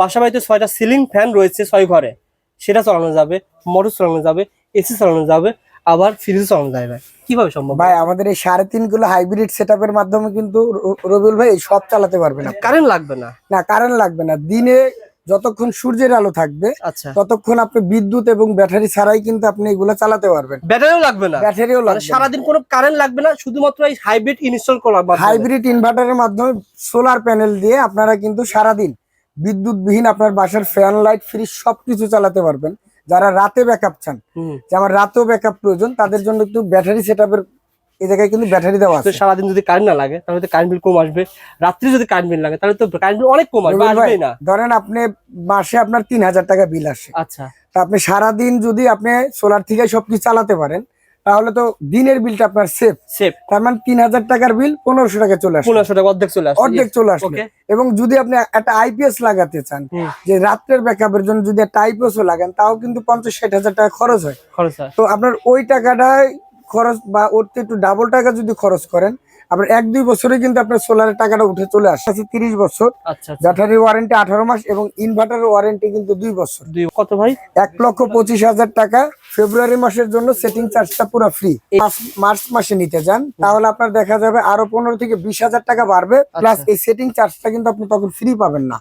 বাসা বাড়িতে 6টা সিলিং ফ্যান রয়েছে 6 ঘরে, সেটা চালানো যাবে, মোটর চালানো যাবে, এসি চালানো যাবে, আবার ফ্রিজ চালানো যাবে। ভাই কিভাবে সম্ভব ভাই আমাদের এই 3.5 গুলো হাইব্রিড সেটআপের মাধ্যমে কিন্তু রবিউল ভাই এই সব চালাতে পারবেন না। কারেন্ট লাগবে না? না, কারেন্ট লাগবে না। দিনে যতক্ষণ সূর্যের আলো থাকবে আচ্ছা, ততক্ষণ আপনি বিদ্যুৎ এবং ব্যাটারি ছাড়াই কিন্তু আপনি এগুলো চালাতে পারবেন। ব্যাটারিও লাগবে না? ব্যাটারিও মানে লাগবে না। সারাদিন কোনো কারেন্ট লাগবে না, শুধুমাত্র এই হাইব্রিড ইনস্টল করার মাধ্যমে। হাইব্রিড ইনভার্টারের মাধ্যমে সোলার প্যানেল দিয়ে আপনারা কিন্তু সারাদিন বিদ্যুৎবিহীন আপনার বাসার ফ্যান লাইট ফ্রিজ সবকিছু চালাতে পারবেন। যারা রাতে ব্যাকআপ চান, যে আমার রাতেও ব্যাকআপ প্রয়োজন, তাদের জন্য একটু ব্যাটারি সেটআপের এই জায়গায় কিন্তু ব্যাটারি দেওয়া তো আছে। সারাদিন যদি কারেন্ট না লাগে তাহলে তো কারেন্ট বিল কম আসবে, রাত্রি যদি কারেন্ট বিল লাগে তাহলে তো কারেন্ট বিল অনেক কম আসবে, রবিউল ভাই, আসবেই না। ধরেন আপনি মাসে আপনার 3000 টাকা বিল আসে, আচ্ছা, তা আপনি সারাদিন যদি আপনি সোলার থেকে সবকিছু চালাতে পারেন তাহলে তো দিনের বিলটা আপনার সেফ। সেফ। তার মানে 3000 টাকার বিল 1500 টাকা চলে আসে, 1500 টাকা অর্ধেক চলে আসবে। অর্ধেক চলে আসবে। ওকে। এবং যদি আপনি একটা আইপিএস লাগাতে চান, হুম। যে রাত্রের ব্যাকআপের জন্য যদি একটা আইপিএসও লাগান, তাও কিন্তু 50-60 হাজার টাকা খরচ হয়। খরচ হয়। তো আপনার ওই টাকাটাই খরচ বা ওর থেকে একটু ডাবল টাকা যদি খরচ করেন, আপনার 1-2 বছরে কিন্তু আপনার সোলারের টাকাটা উঠে চলে আসে। 30 বছর, আচ্ছা, আচ্ছা। ব্যাটারির ওয়ারেন্টি 18 মাস এবং ইনভার্টারের ওয়ারেন্টি কিন্তু 2 বছর। কত ভাই? 1,25,000 টাকা। ফেব্রুয়ারি মাসের জন্য সেটিং চার্জটা পুরো ফ্রি। মার্চ মাসে নিতে যান তাহলে আপনার দেখা যাবে আরো 15 থেকে 20 হাজার টাকা বাড়বে, প্লাস এই সেটিং চার্জটা কিন্তু আপনি তখন ফ্রি পাবেন না।